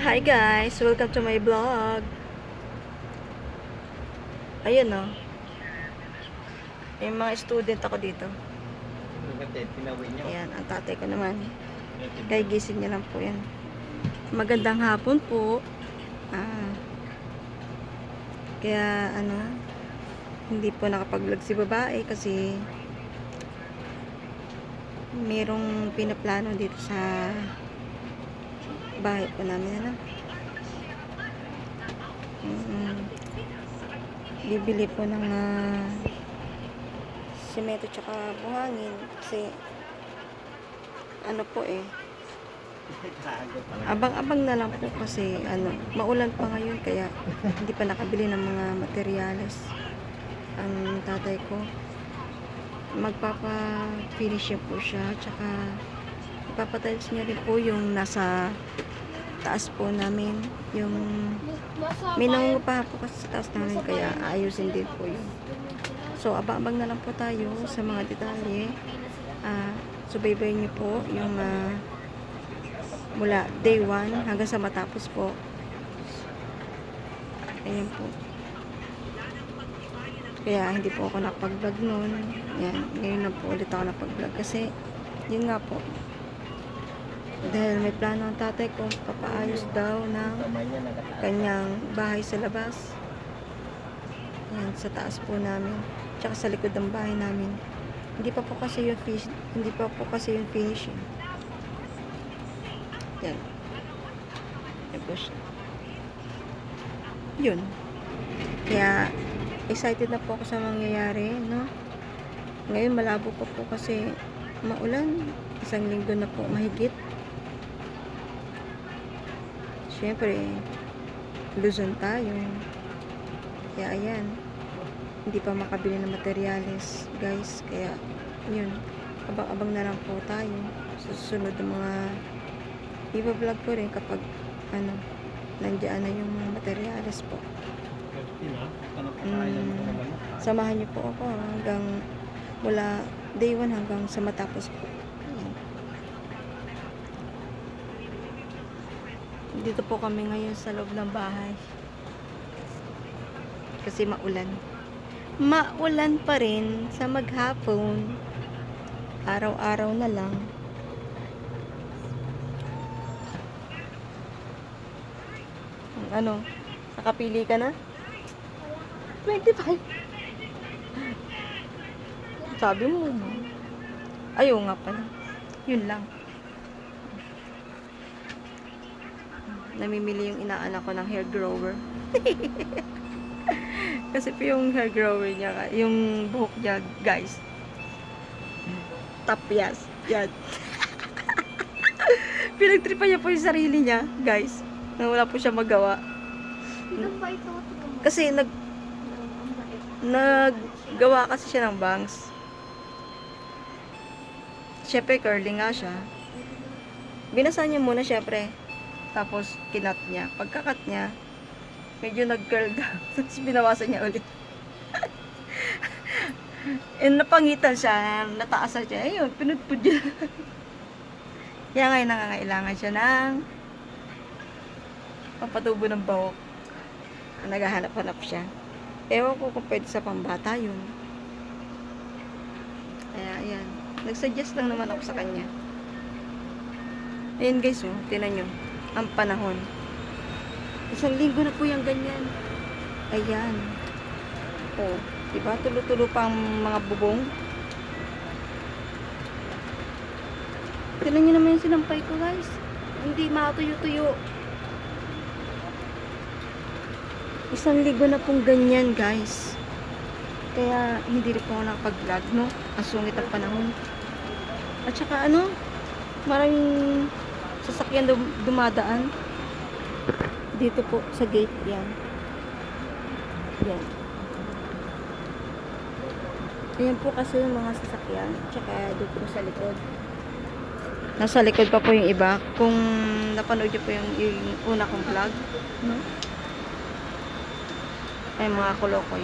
Hi guys! Welcome to my vlog. Ayun o. May mga student ako dito. Ayan, ang tatay ko naman. Kaya gising niya lang po yan. Magandang hapon po. Kaya hindi po nakapag-vlog si babae kasi merong pinaplano dito sa bahay po namin. Bibili po ng simento tsaka buhangin kasi abang-abang na lang po kasi maulan pa ngayon kaya hindi pa nakabili ng mga materyales ang tatay ko. Magpapa-finish po siya tsaka ipapatiles niya rin po yung nasa taas po namin, yung may nangungupahan po kasi sa taas namin kaya ayusin din po yun. So abang-abang na lang po tayo sa mga detalye. Subaybayin niyo po yung mula day 1 hanggang sa matapos po. Ayan po. Kaya hindi po ako nakapag-vlog noon. Yan, ngayon na po ulit ako nakapag-vlog kasi yun nga po, dahil may plano ang tatay ko, papaayos daw ng kanyang bahay sa labas. Yan, sa taas po namin. Tsaka sa likod ng bahay namin. Hindi pa po kasi yung finishing. Yan. Yan po siya. Yun. Kaya excited na po ako sa mangyayari, no? Ngayon malabo pa po kasi maulan. Isang linggo na po mahigit. Siyempre, Luzon tayo. Kaya ayan, hindi pa makabili ng materyales, guys. Kaya, yun, abang-abang na lang po tayo. Susunod ng mga iba-vlog ko rin kapag, nandiyan na yung mga materyales po. Samahan niyo po ako hanggang mula day 1 hanggang sa matapos po. Dito po kami ngayon sa loob ng bahay. Kasi maulan. Maulan pa rin sa maghapon. Araw-araw na lang. Nakapili ka na? 25. Sabi mo. Ayaw nga pala. Yun lang. Namimili yung inaanak ko ng hair grower. Kasi po yung hair grower niya, yung buhok niya, guys, tapyas. Yan. Pinagtripan niya po yung sarili niya, guys, na wala po siya magawa. Kasi naggawa kasi siya ng bangs. Siyempre, curling nga siya. Binasa niya muna, siyempre. Tapos, kinat niya. Pagkakat niya, medyo nag-curl down. Tapos, binawasan niya ulit. And napangitan siya, nataasan siya. Ayun, pinudpud niya. Kaya ngayon, nangangailangan siya ng papatubo ng bahok. Naghahanap-hanap siya. Ewan ko kung pwede sa pambata yun. Kaya, ayan. Nag-suggest lang naman ako sa kanya. Ayan guys, tinan nyo. Ang panahon. Isang linggo na po yung ganyan. Ayan. Diba? Tulo-tulo pa ang mga bubong. Tignan nyo naman yung sinampay ko, guys. Hindi matuyo-tuyo. Isang linggo na pong ganyan, guys. Kaya hindi rin po ako nakapag-vlog, no? Ang sungit ang panahon. At saka maraming sasakyan dumadaan dito po sa gate. Yan. Ayan po kasi yung mga sasakyan. Tsaka dito po sa likod. Nasa likod pa po yung iba. Kung napanood nyo po yung una kong vlog, no? Ay, mga kulokoy.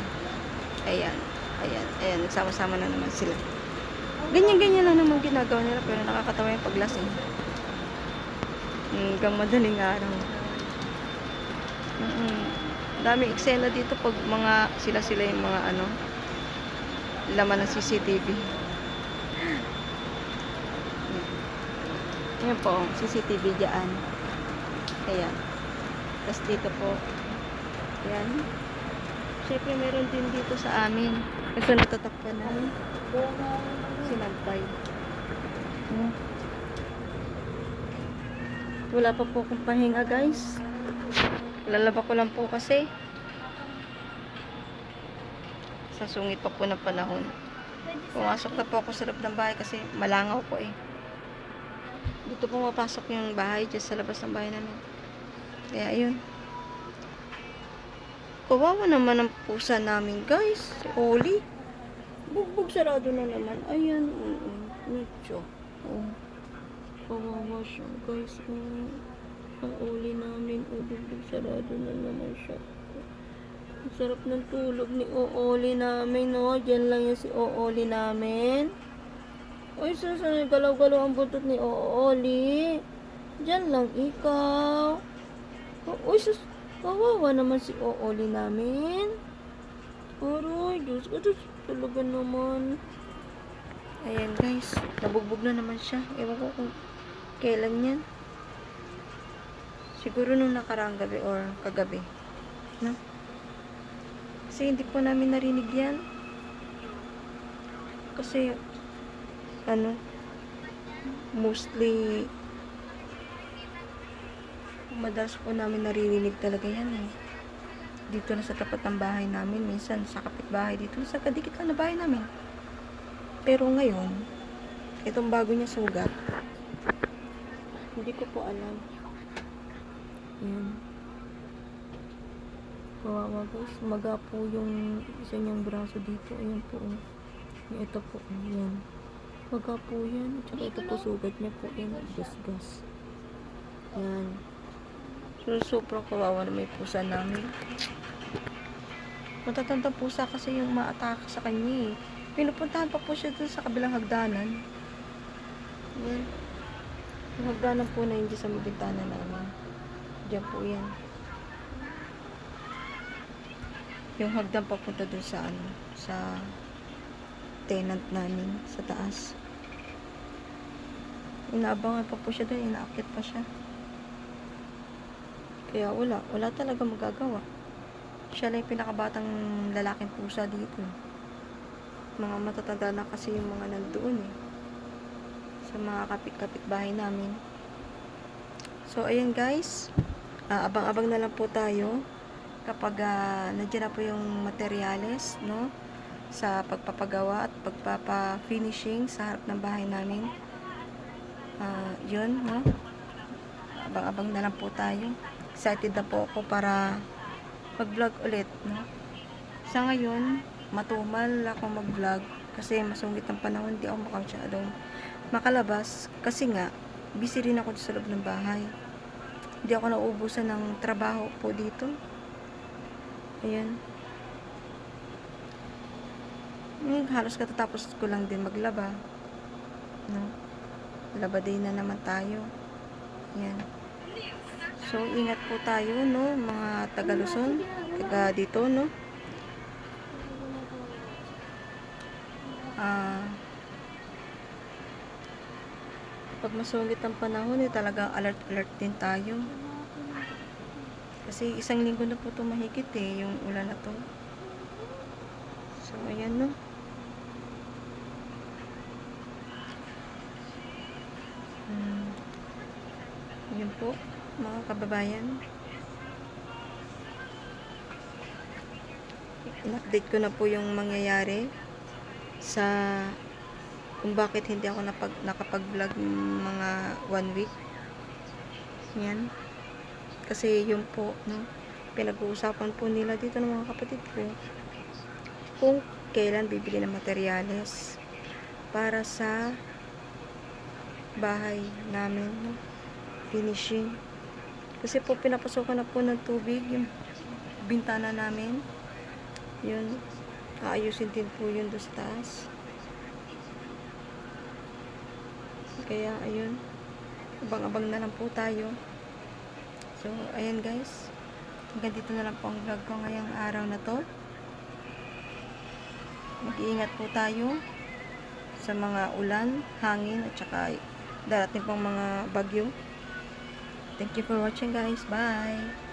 Ayan. Nagsama-sama na naman sila. Ganyan-ganyan lang naman ginagawa nila pero nakakatawa yung paglasing. Hanggang madaling araw. Mm. Daming eksena dito pag mga sila yung mga ano, laman ng CCTV. Ayan po, CCTV dyan. Ayan. Tapos dito po. Ayan. Siyempre meron din dito sa amin. Kasi natatakpan na. Sinampay. Hmm. Wala pa po akong pahinga guys. Lalaba ko lang po kasi. Sa sungit pa po ng panahon. Pumasok na po ako sa loob ng bahay kasi malangaw po eh. Dito po mapasok yung bahay dyan sa labas ng bahay namin. Kaya ayun. Kawawa naman ang pusa namin guys. Si Oli. Bugbog sarado na naman. Ayan. Medyo. Oh. Kawawa siya guys. Ang Oli namin. Bugbog sarado na naman siya. Ang sarap ng tulog ni Oli namin. No? Diyan lang yan si Oli namin. Uy, saan galaw-galaw ang buntot ni Oli. Diyan lang ikaw. Uy, kawawa naman si Oli namin. Aray, Diyos ko, talaga naman. Ayan guys, nabugbog na naman siya. Ewan ko kung kailan yan. Siguro nung nakaraang gabi or kagabi. No? Kasi hindi po namin narinig yan. Kasi, mostly, madalas po namin naririnig talaga yan eh. Dito na sa tapat ng bahay namin, minsan sa kapitbahay dito, sa kadikit lang na bahay namin. Pero ngayon, itong bago niya sugat, hindi ko po alam. Yan. Kawawa guys, maga po yung isa niyang braso dito. Ayan po. Ito po, ayan. Maga po yan. Tsaka ito po sugat niya po. Ayan, gas-gas. Yan. So, sobrang kawawa na may pusa namin. Matatandang pusa kasi yung ma-atake sa kanya eh. Pinupuntahan pa po siya dun sa kabilang hagdanan. Yan. Yung hagdanan po na hindi sa mabintana namin. Diyan po yan. Yung hagdan papunta dun sa sa tenant namin sa taas. Inaabangan pa po siya dun. Inaakit pa siya. Kaya wala talaga magagawa. Siya lang yung pinakabatang lalaking pusa dito. Mga matatanda na kasi yung mga nandoon eh. Sa mga kapit-kapit bahay namin. So, ayan guys. Abang-abang na lang po tayo kapag nandiyan na po yung materyales, no? Sa pagpapagawa at pagpapa-finishing sa harap ng bahay namin. Yun, no? Abang-abang na lang po tayo. Excited na po ako para mag-vlog ulit, no? Sa ngayon, matumal ako mag-vlog kasi masungit ang panahon, hindi ako masyadong makalabas kasi nga, busy rin ako sa loob ng bahay. Hindi ako nauubusan ng trabaho po dito. Ayan. Halos katatapos ko lang din maglaba. No? Laba day na naman tayo. Ayan. So, ingat po tayo, no? Mga taga-Luzon. Taga dito, no? Pag masungit ang panahon, talagang alert din tayo. Kasi isang linggo na po ito mahigit eh, yung ulan na to. So, ayan, no? Yun po, mga kababayan. In-update ko na po yung mangyayari sa kung bakit hindi ako nakapag-vlog mga 1 week. Yan. Kasi yun po, no, pinag-uusapan po nila dito ng mga kapatid ko kung kailan bibili ng materyales para sa bahay namin, no, finishing. Kasi po pinapasokan na po ng tubig yung bintana namin. Yun, aayusin din po yun doon sa taas. Kaya ayun, abang-abang na lang po tayo. So ayan guys, Hanggang dito na lang po ang vlog ko ngayong araw na to. Mag-iingat po tayo sa mga ulan, hangin, at saka darating pang mga bagyo. Thank you for watching guys. Bye!